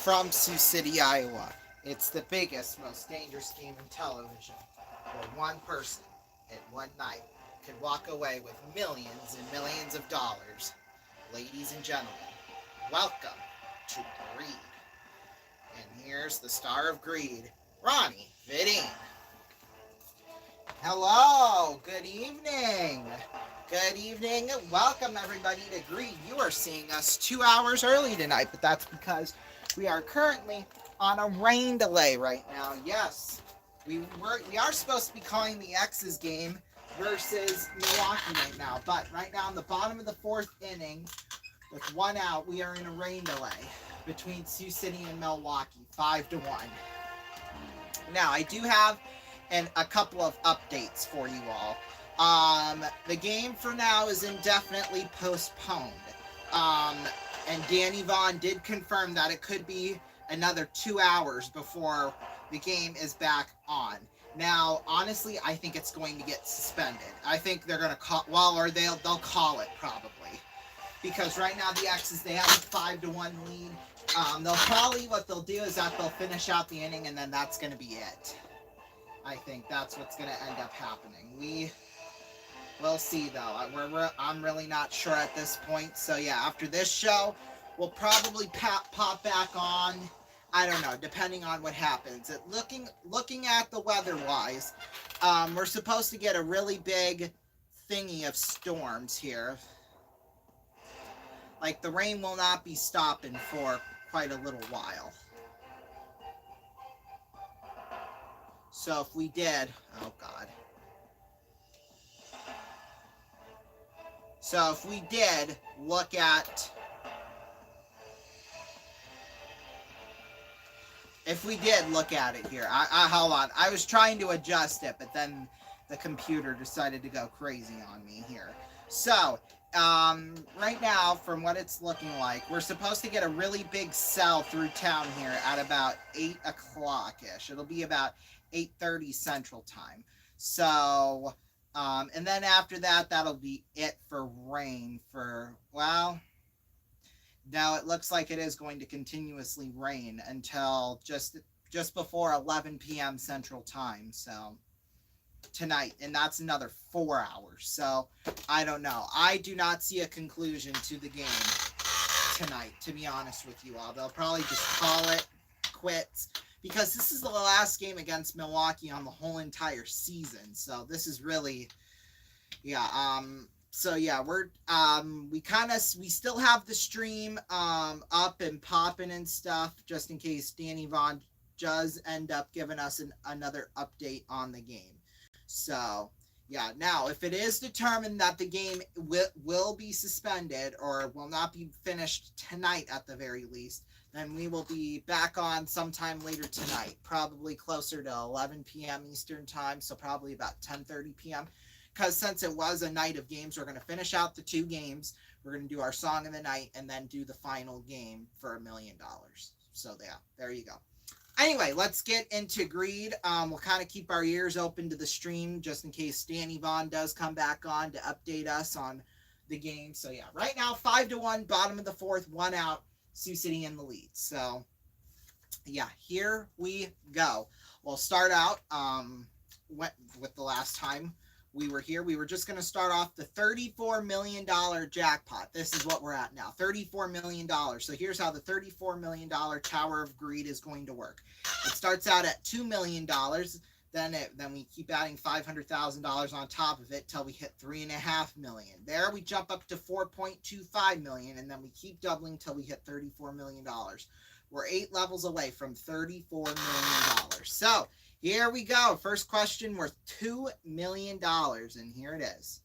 from Sioux City, Iowa. It's the biggest, most dangerous game in television, where one person at one night could walk away with millions and millions of dollars. Ladies and gentlemen, welcome to Greed. And here's the star of Greed, Ronnie Vidine. Hello, good evening. Good evening. Welcome everybody to Greed. You are seeing us 2 hours early tonight, but that's because we are currently on a rain delay right now. Yes, we are supposed to be calling the X's game versus Milwaukee right now, but right now in the bottom of the fourth inning, with one out, we are in a rain delay between Sioux City and Milwaukee, 5-1. Now I do have a couple of updates for you all. The game for now is indefinitely postponed. And Danny Vaughn did confirm that it could be another 2 hours before the game is back on. Now, honestly, I think it's going to get suspended. I think they're going to call, or they'll call it probably, because right now the X's, they have a 5-1 lead. They'll probably, what they'll do is that they'll finish out the inning, and then that's going to be it. I think that's what's going to end up happening. We'll see, though. I'm really not sure at this point. So, yeah, after this show, we'll probably pop back on. I don't know, depending on what happens. Looking at the weather-wise, we're supposed to get a really big thingy of storms here. Like, the rain will not be stopping for quite a little while. So, if we did... Oh, God. So if we did look at, it here, hold on, I was trying to adjust it, but then the computer decided to go crazy on me here. So, right now, from what it's looking like, we're supposed to get a really big cell through town here at about 8 o'clock-ish. It'll be about 8:30 Central Time. So... and then after that, that'll be it for rain for, well, now it looks like it is going to continuously rain until just before 11 p.m. Central Time, so, tonight, and that's another 4 hours, so, I don't know. I do not see a conclusion to the game tonight, to be honest with you all. They'll probably just call it quits, because this is the last game against Milwaukee on the whole entire season. So this is really, yeah, so yeah, we still have the stream, up and popping and stuff, just in case Danny Vaughn does end up giving us another update on the game. So, yeah, now, if it is determined that the game will be suspended, or will not be finished tonight at the very least, then we will be back on sometime later tonight, probably closer to 11 p.m. Eastern Time, so probably about 10:30 p.m. Because since it was a night of games, we're going to finish out the 2 games. We're going to do our song of the night and then do the final game for $1 million. So yeah, there you go. Anyway, let's get into Greed. We'll kind of keep our ears open to the stream just in case Danny Vaughn does come back on to update us on the game. So yeah, right now 5-1, bottom of the fourth, 1 out. Sioux City in the lead. So, yeah, here we go. We'll start out with the last time we were here. We were just going to start off the $34 million jackpot. This is what we're at now, $34 million. So here's how the $34 million Tower of Greed is going to work. It starts out at $2 million. Then we keep adding $500,000 on top of it till we hit $3.5 million. There we jump up to $4.25 million, and then we keep doubling till we hit $34 million. We're 8 levels away from $34 million. So here we go. First question worth $2 million, and here it is.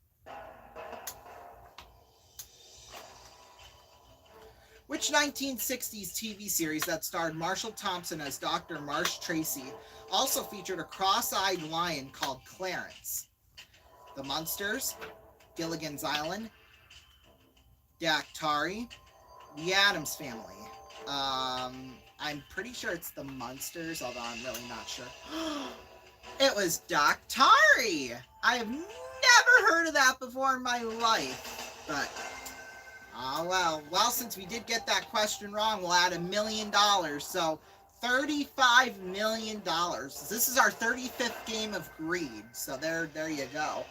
Which 1960s TV series that starred Marshall Thompson as Dr. Marsh Tracy also featured a cross-eyed lion called Clarence? The Munsters, Gilligan's Island, Daktari, The Addams Family. I'm pretty sure it's the Munsters, although I'm really not sure. It was Daktari! I have never heard of that before in my life, but Well, since we did get that question wrong, we'll add $1 million. So $35 million. This is our 35th game of Greed. So there you go.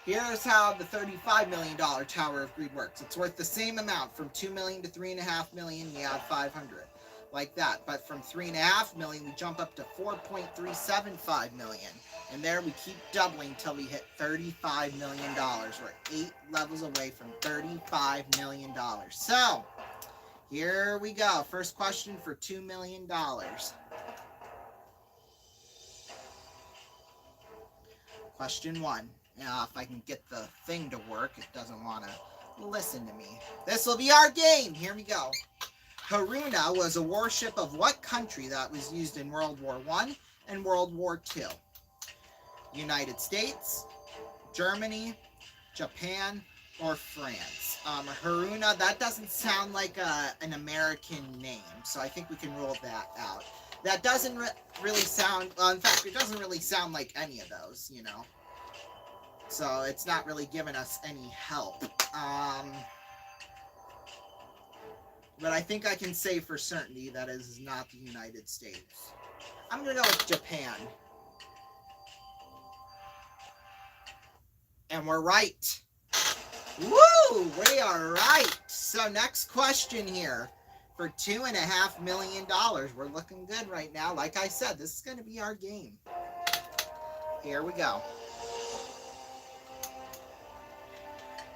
Here's how the $35 million Tower of Greed works. It's worth the same amount. From $2 million to $3.5 million, you add 500. Like that. But from $3.5 million, we jump up to $4.375 million. And there we keep doubling until we hit $35 million. We're 8 levels away from $35 million. So, here we go. First question for $2 million. Question 1. Now, if I can get the thing to work, it doesn't want to listen to me. This will be our game. Here we go. Haruna was a warship of what country that was used in World War I and World War II? United States, Germany, Japan, or France? Haruna, that doesn't sound like an American name, so I think we can rule that out. That doesn't really sound, in fact, it doesn't really sound like any of those, you know. So it's not really giving us any help. But I think I can say for certainty that it is not the United States. I'm going to go with Japan. And we're right. Woo! We are right. So next question here for $2.5 million. We're looking good right now. Like I said, this is going to be our game. Here we go.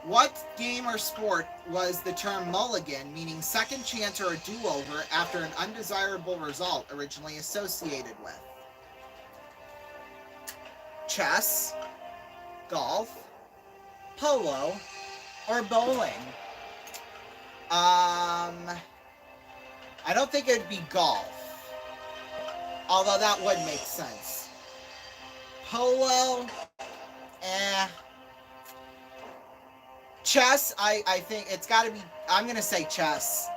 What game or sport was the term mulligan, meaning second chance or a do-over after an undesirable result, originally associated with? Chess, golf, polo, or bowling? I don't think it would be golf, although that would make sense. Polo, Chess, I think it's got to be, I'm going to say chess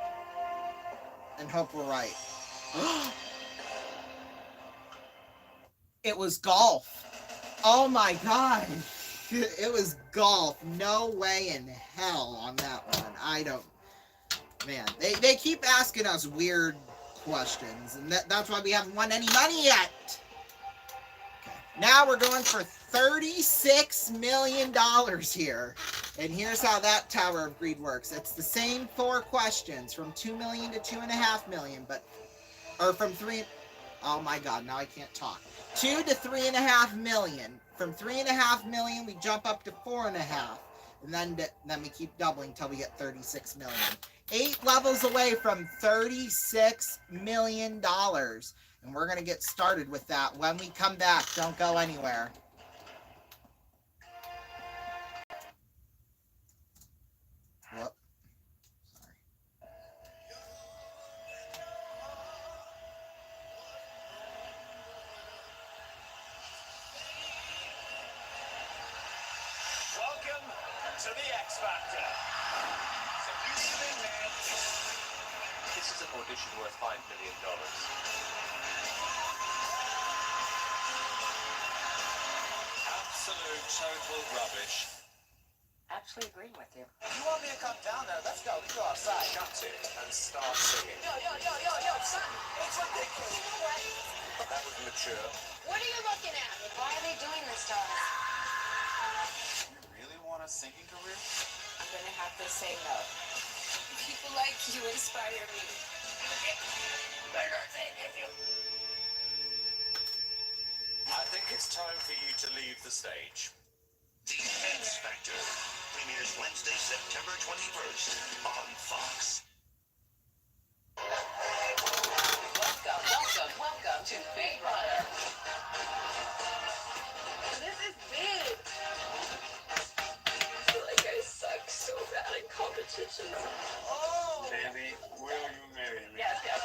and hope we're right. It was golf. Oh my God. It was golf. No way in hell on that one. I don't, man, they keep asking us weird questions, and that's why we haven't won any money yet. Okay. Now we're going for $36 million here. And here's how that Tower of Greed works. It's the same 4 questions from $2 million to $2.5 million, or from 3, oh my God, now I can't talk. 2 to $3.5 million. From $3.5 million, we jump up to $4.5, and then we keep doubling until we get $36 million. 8 levels away from $36 million. And we're going to get started with that when we come back. Don't go anywhere. Whoop. Sorry. Welcome to the X Factor. So you the big man. This is an audition worth $5 million. Absolute total rubbish. Actually agreeing with you. You want me to come down there? Let's go. Let's go outside. Shut it and start singing. Yo, son. It's ridiculous. What? That was mature. What are you looking at? Why are they doing this to us? You really want a singing career? I'm gonna have to say no. People like you inspire me. I think it's time for you to leave the stage. The X Factor premieres Wednesday, September 21st on Fox. Welcome to Big Brother. This is big. I feel like I suck so bad in competitions. Oh! Baby, will you marry me? Yes. You're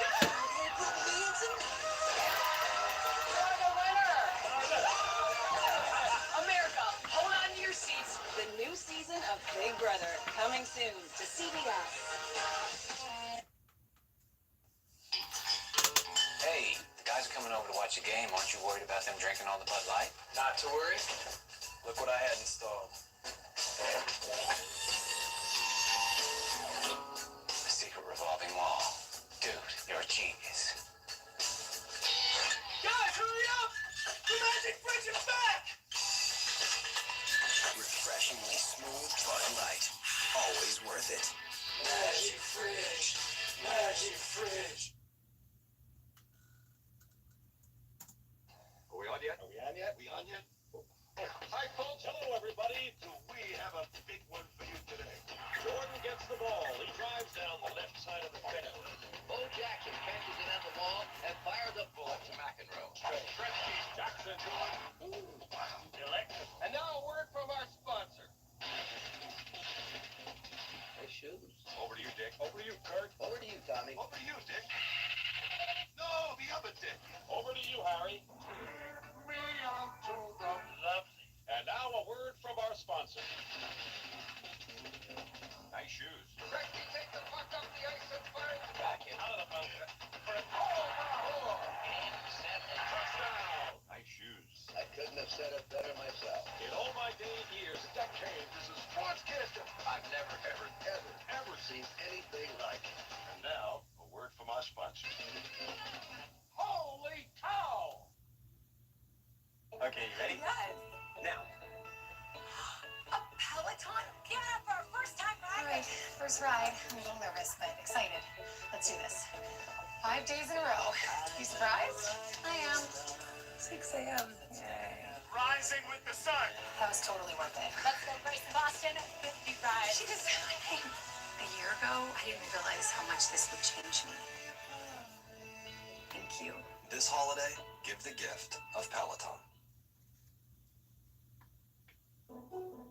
the winner! America, hold on to your seats. The new season of Big Brother coming soon to CBS. Hey, the guys are coming over to watch a game. Aren't you worried about them drinking all the Bud Light? Not to worry. Look what I had installed. right. I'm a little nervous, but excited. Let's do this. 5 days in a row. You surprised? I am. 6 a.m. Yay. Rising with the sun. That was totally worth it. Let's go race in Boston. 50 rides. She just said my name. A year ago, I didn't realize how much this would change me. Thank you. This holiday, give the gift of Peloton.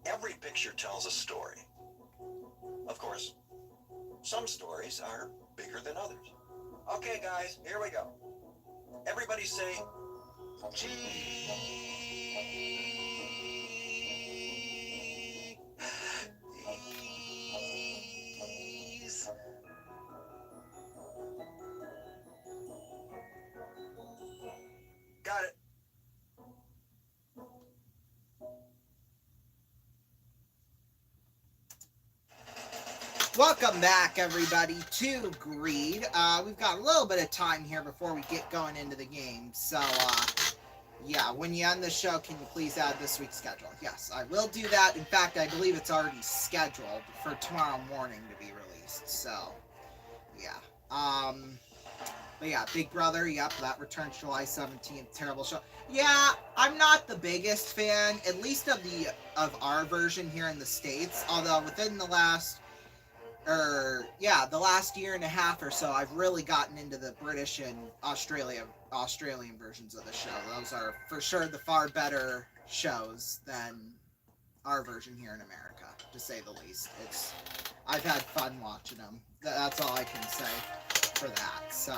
Every picture tells a story. Of course, some stories are bigger than others. Okay, guys, here we go. Everybody say, cheese. Got it. Welcome back, everybody, to Greed. We've got a little bit of time here before we get going into the game. So, yeah, when you end the show, can you please add this week's schedule? Yes, I will do that. In fact, I believe it's already scheduled for tomorrow morning to be released. So, yeah. But yeah, Big Brother, yep, that returns July 17th. Terrible show. Yeah, I'm not the biggest fan, at least of our version here in the States. Although within the last year and a half or so, I've really gotten into the British and Australian versions of the show. Those are for sure the far better shows than our version here in America, to say the least. I've had fun watching them. That's all I can say for that. So,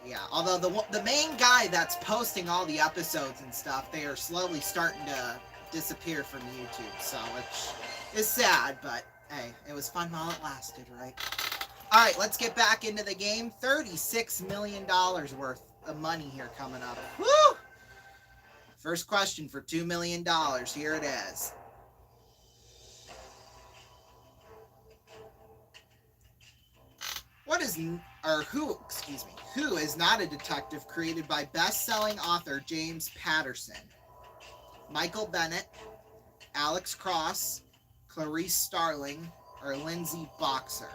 yeah. Although the main guy that's posting all the episodes and stuff, they are slowly starting to disappear from YouTube. So, which is sad, but hey, it was fun while it lasted, right? All right, let's get back into the game. $36 million worth of money here coming up. Woo! First question for $2 million. Here it is. Who is not a detective created by best-selling author James Patterson? Michael Bennett, Alex Cross, Clarice Starling, or Lindsay Boxer?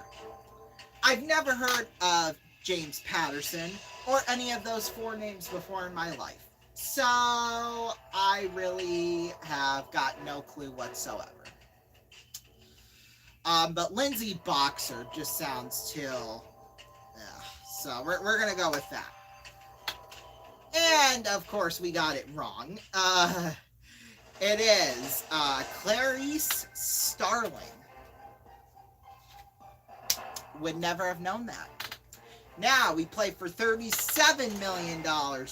I've never heard of James Patterson or any of those four names before in my life. So I really have got no clue whatsoever. But Lindsay Boxer just sounds too... So we're going to go with that. And, of course, we got it wrong. It is Clarice Starling. Would never have known that. Now we play for $37 million.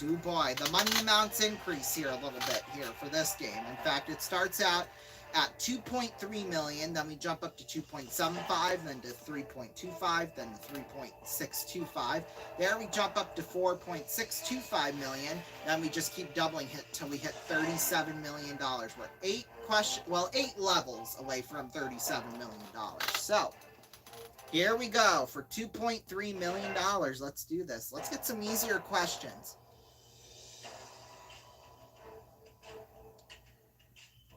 Ooh boy, the money amounts increase here a little bit here for this game. In fact, it starts out at $2.3 million, then we jump up to $2.75, then to $3.25, then to $3.625. There we jump up to $4.625 million. Then we just keep doubling it till we hit $37 million. We're 8 levels away from $37 million. So here we go for $2.3 million. Let's do this. Let's get some easier questions.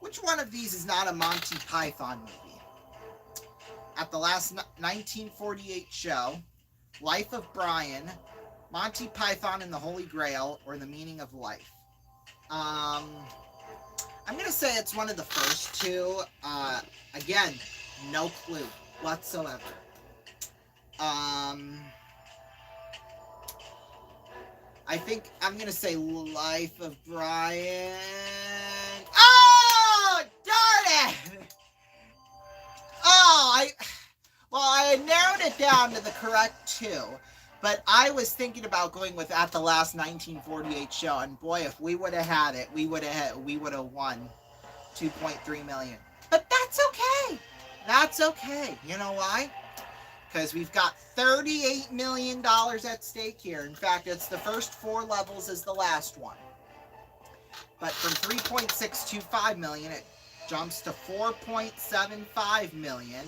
Which one of these is not a Monty Python movie? At the last 1948 show, Life of Brian, Monty Python and the Holy Grail, or The Meaning of Life? I'm going to say it's one of the first two. Again, no clue whatsoever. I think I'm going to say Life of Brian. Oh, darn it! Oh, I had narrowed it down to the correct two, but I was thinking about going with At the Last 1948 Show, and boy, if we would have had it, we would have won $2.3 million. But that's okay. That's okay. You know why? Because we've got $38 million at stake here. In fact, it's the first 4 levels is the last one. But from $3.625 million, it jumps to $4.75 million,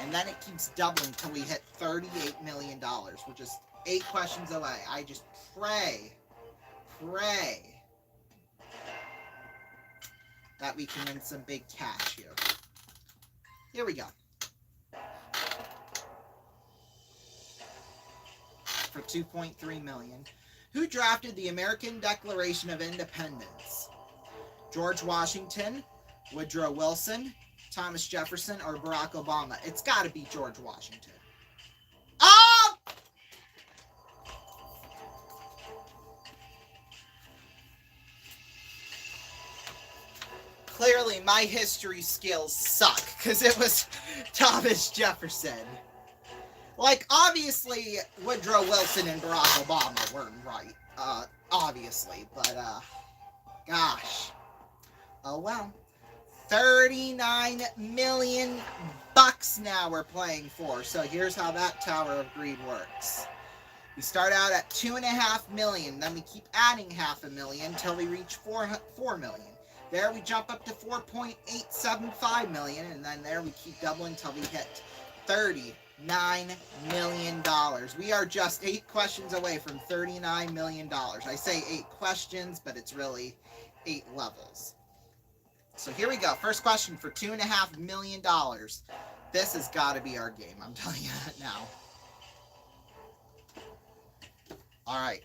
and then it keeps doubling till we hit $38 million. We're just 8 questions away. I just pray that we can win some big cash here. Here we go. for $2.3 million. Who drafted the American Declaration of Independence? George Washington, Woodrow Wilson, Thomas Jefferson, or Barack Obama? It's got to be George Washington. Oh! Clearly, my history skills suck, because it was Thomas Jefferson. Like, obviously, Woodrow Wilson and Barack Obama weren't right. Obviously, but, gosh. Oh, well. 39 million bucks now we're playing for. So here's how that Tower of Greed works. We start out at 2.5 million, then we keep adding $500,000 until we reach 4 million. There we jump up to 4.875 million, and then there we keep doubling until we hit $39 million. We are just 8 questions away from $39 million. I say 8 questions, but it's really 8 levels. So here we go. First question for $2.5 million. This has got to be our game. I'm telling you that now. All right.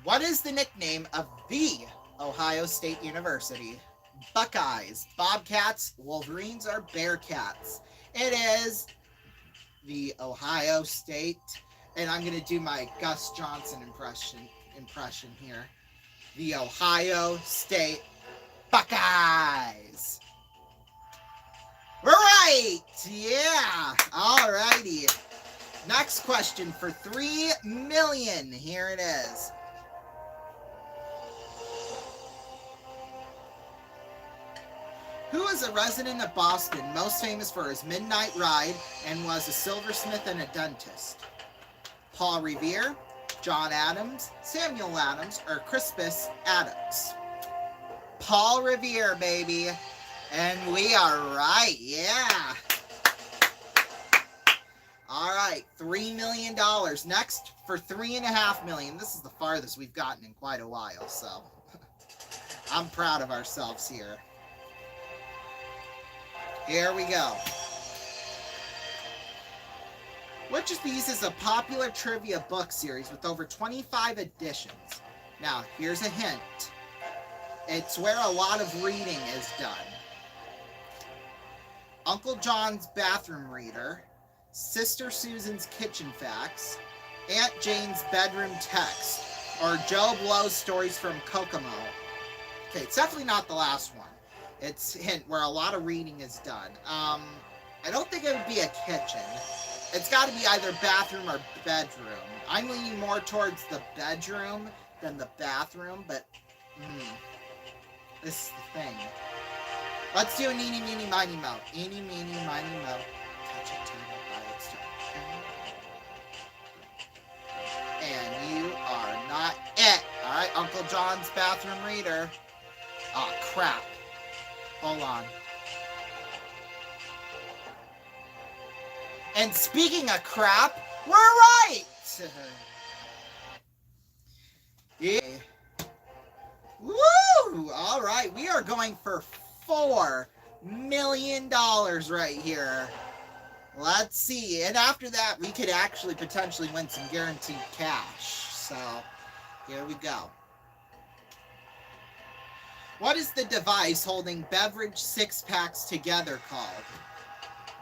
What is the nickname of the Ohio State University? Buckeyes, Bobcats, Wolverines, or Bearcats? It is the Ohio State. And I'm going to do my Gus Johnson impression here. The Ohio State Buckeyes. We're right. Yeah. All righty. Next question for $3 million. Here it is. Who is a resident of Boston, most famous for his midnight ride, and was a silversmith and a dentist? Paul Revere, John Adams, Samuel Adams, or Crispus Attucks? Paul Revere, baby. And we are right. Yeah. All right. $3 million. Next for $3.5 million. This is the farthest we've gotten in quite a while, so I'm proud of ourselves here. Here we go. Which of these is a popular trivia book series with over 25 editions? Now, here's a hint. It's where a lot of reading is done. Uncle John's Bathroom Reader, Sister Susan's Kitchen Facts, Aunt Jane's Bedroom Text, or Joe Blow's Stories from Kokomo. Okay, it's definitely not the last one. It's a hint where a lot of reading is done. I don't think it would be a kitchen. It's got to be either bathroom or bedroom. I'm leaning more towards the bedroom than the bathroom, but this is the thing. Let's do an eeny, meeny, miny, moe. Eeny, meeny, miny, moe. Touch it, turn it, by its turn. And you are not it. All right, Uncle John's Bathroom Reader. Oh, crap. Hold on. And speaking of crap, we're right! Yeah. Woo! All right, we are going for $4 million right here. Let's see. And after that, we could actually potentially win some guaranteed cash. So, here we go. What is the device holding beverage 6-packs together called?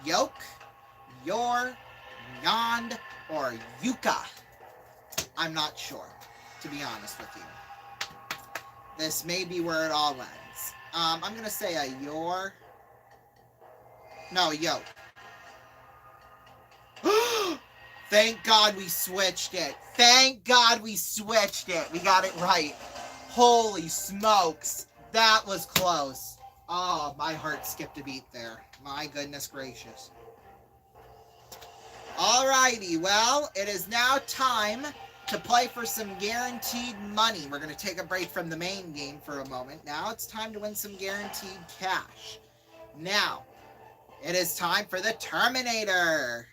Yoke, Yor, Yond, or Yuka? I'm not sure, to be honest with you. This may be where it all ends. I'm going to say a Yor. No, Yoke. Thank God we switched it. Thank God we switched it. We got it right. Holy smokes. That was close. Oh, my heart skipped a beat there. My goodness gracious. Alrighty, well, it is now time to play for some guaranteed money. We're going to take a break from the main game for a moment. Now it's time to win some guaranteed cash. Now, it is time for the Terminator.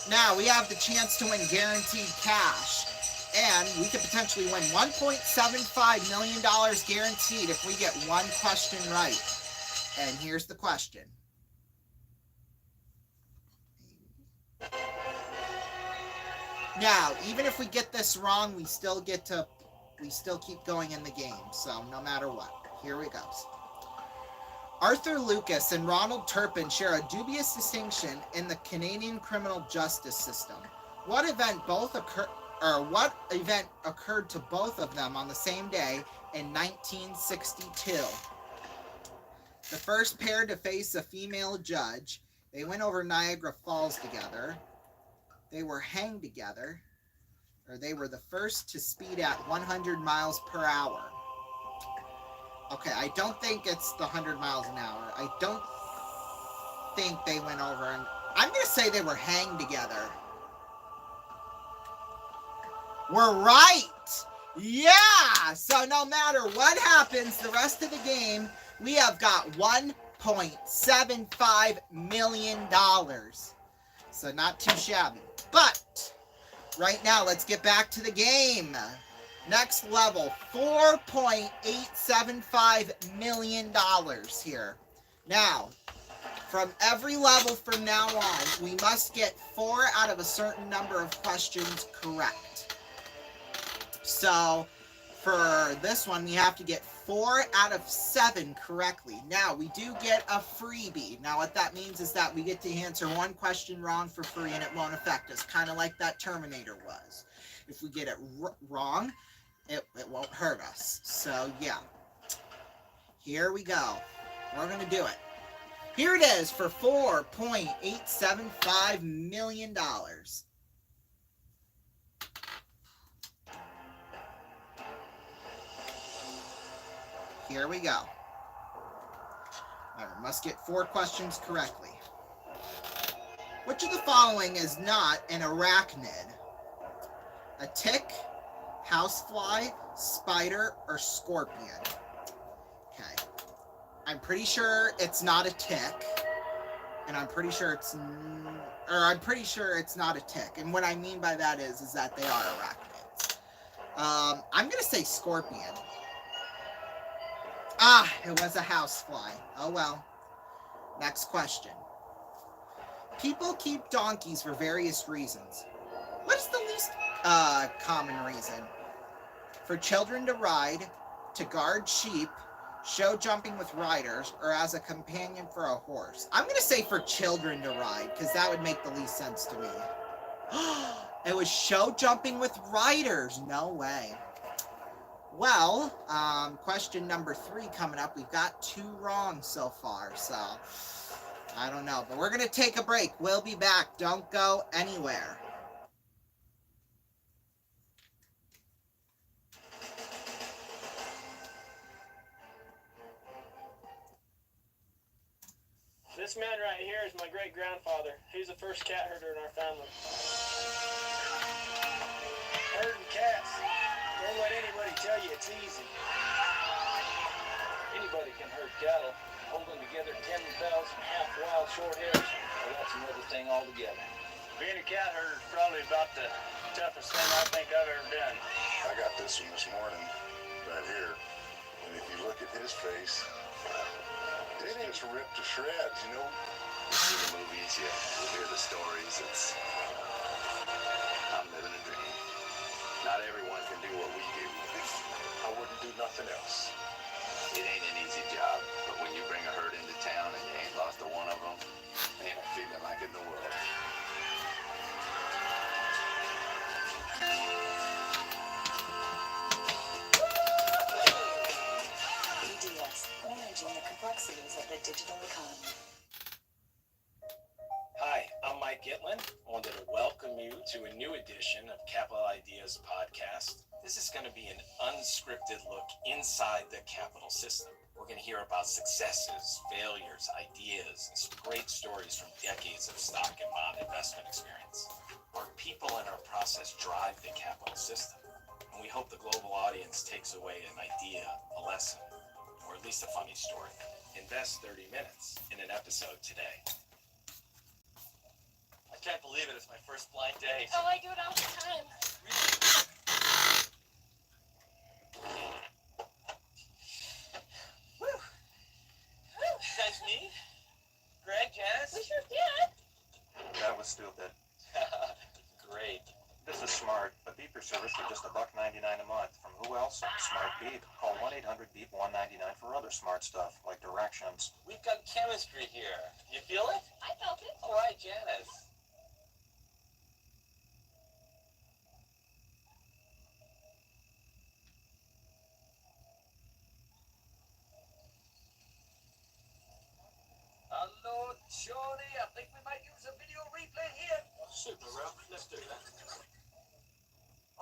Now, we have the chance to win guaranteed cash. And we could potentially win $1.75 million guaranteed if we get one question right. And here's the question. Now, even if we get this wrong, we still keep going in the game. So no matter what, here we go. Arthur Lucas and Ronald Turpin share a dubious distinction in the Canadian criminal justice system. What event occurred to both of them on the same day in 1962? The first pair to face a female judge. They went over Niagara Falls together. They were hanged together. Or they were the first to speed at 100 miles per hour. Okay, I don't think it's the 100 miles an hour. I don't think they went over. And I'm going to say they were hanged together. We're right! Yeah! So no matter what happens the rest of the game, we have got $1.75 million. So not too shabby. But right now, let's get back to the game. Next level, $4.875 million here. Now, from every level from now on, we must get 4 out of a certain number of questions correct. So, for this one, we have to get 4 out of 7 correctly. Now, we do get a freebie. Now, what that means is that we get to answer one question wrong for free and it won't affect us, kind of like that Terminator was. If we get it wrong, it won't hurt us. So, yeah. Here we go. We're going to do it. Here it is for $4.875 million. Here we go. Remember, must get 4 questions correctly. Which of the following is not an arachnid? A tick, housefly, spider, or scorpion? Okay. I'm pretty sure it's not a tick. And I'm pretty sure it's not a tick. And what I mean by that is that they are arachnids. I'm going to say scorpion. Ah, it was a housefly. Oh well. Next question. People keep donkeys for various reasons. What is the least common reason? For children to ride, to guard sheep, show jumping with riders, or as a companion for a horse. I'm going to say for children to ride, because that would make the least sense to me. It was show jumping with riders. No way. Well, question number 3 coming up. We've got 2 wrong so far, so I don't know. But we're going to take a break. We'll be back. Don't go anywhere. This man right here is my great-grandfather. He's the first cat herder in our family. Herding cats. Don't let anybody tell you it's easy. Anybody can herd cattle. Holding together 10 bells and half wild short hairs, well, that's another thing altogether. Being a cat herder is probably about the toughest thing I think I've ever done. I got this one this morning, right here. And if you look at his face, it's just ripped to shreds, you know? You see the movies, you hear the stories. I'm living a dream. Not everyone can do what we do. I wouldn't do nothing else. It ain't an easy job, but when you bring a herd into town and you ain't lost a one of them, ain't a feeling like in the world. EDS, managing the complexities of the digital economy. Hi, I'm Mike Gitlin. I wanted to welcome you to a new edition of Capital Ideas Podcast. This is going to be an unscripted look inside the capital system. We're going to hear about successes, failures, ideas, and some great stories from decades of stock and bond investment experience. Our people and our process drive the capital system, and we hope the global audience takes away an idea, a lesson, or at least a funny story. Invest 30 minutes in an episode today. I can't believe it. It's my first blind date. Oh, I do it all the time. Woo! You guys meet? Greg, Janice? We sure did. That was stupid. Great. This is service for just $1.99 a month. From who else? Smart Beep. Call 1-800-BEEP-199 for other smart stuff, like directions. We've got chemistry here. You feel it? I felt it. All right, Janice. Hello, Johnny. I think we might use a video replay here. Super, Ralph. Let's do that.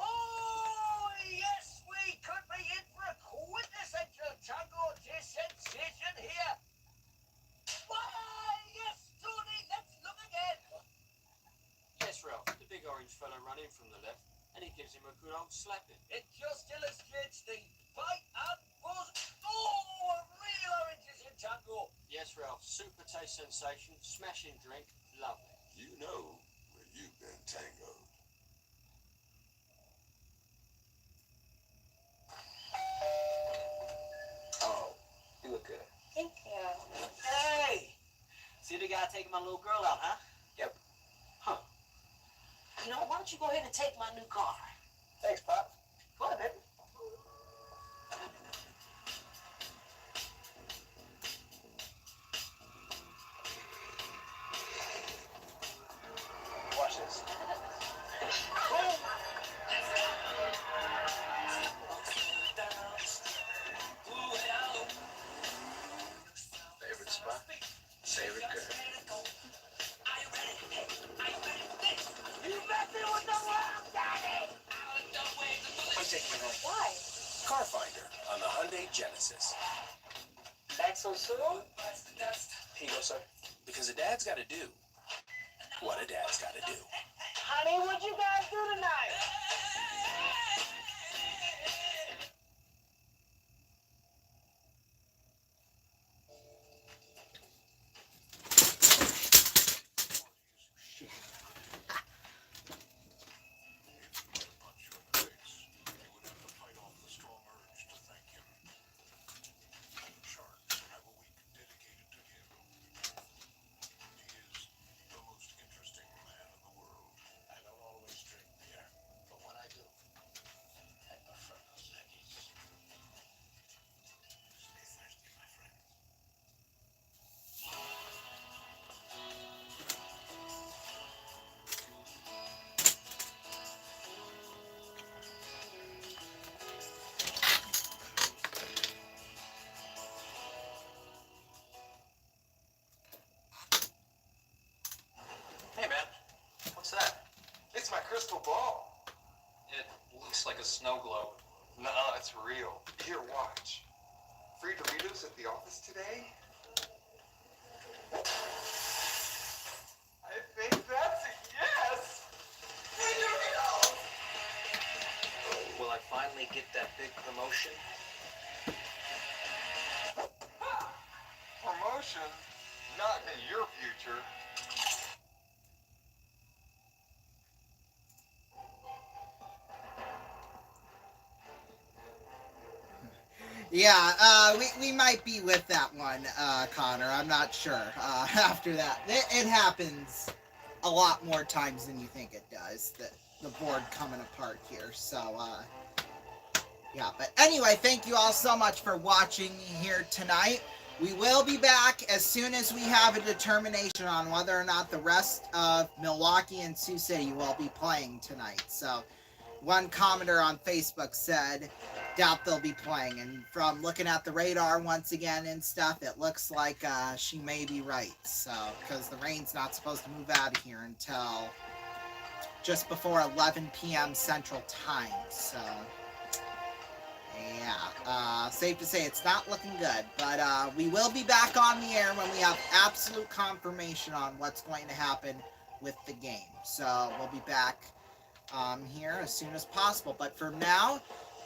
Oh, yes, we could be in for a quintessential jungle sensation here. Why, yes, Tony, let's look again. Yes, Ralph. The big orange fella run in from the left, and he gives him a good old slapping. It just illustrates the fight and buzz. Oh, a real oranges in jungle. Yes, Ralph. Super taste sensation, smashing drink, lovely. You know where you've been tangoed. Oh, you look good. Thank you. Hey, See the guy taking my little girl out, huh? Yep. Huh. You know, why don't you go ahead and take my new car? thanks, Pop. Go ahead, baby. Watch this. Favorite spot? Favorite girl. You met me with the wrong daddy. I'm taking you home. Why? Car Finder on the Hyundai Genesis. Back so soon? Here you go, sir. Because a dad's got to do what a dad's got to do. Honey, what you guys do tonight? Hey, man. What's that? It's my crystal ball. It looks like a snow globe. Nuh-uh, it's real. Here, watch. Free Doritos at the office today? I think that's a yes! Free Doritos! Will I finally get that big promotion? Promotion? Not in your future. Yeah, we might be with that one, Connor. I'm not sure. After that, it happens a lot more times than you think it does. The board coming apart here. So, yeah. But anyway, thank you all so much for watching here tonight. We will be back as soon as we have a determination on whether or not the rest of Milwaukee and Sioux City will be playing tonight. So, one commenter on Facebook said, doubt they'll be playing. And from looking at the radar once again and stuff, it looks like she may be right. So, because the rain's not supposed to move out of here until just before 11 p.m. Central Time. So, yeah, safe to say it's not looking good. But we will be back on the air when we have absolute confirmation on what's going to happen with the game. So, we'll be back here as soon as possible. But for now,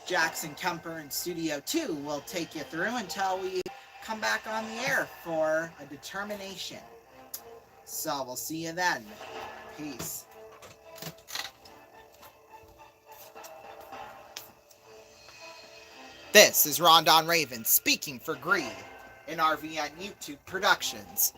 Jackson Kemper in Studio 2 will take you through until we come back on the air for a determination. So we'll see you then. Peace. This is Rondon Raven speaking for Greed, an RVN YouTube Productions.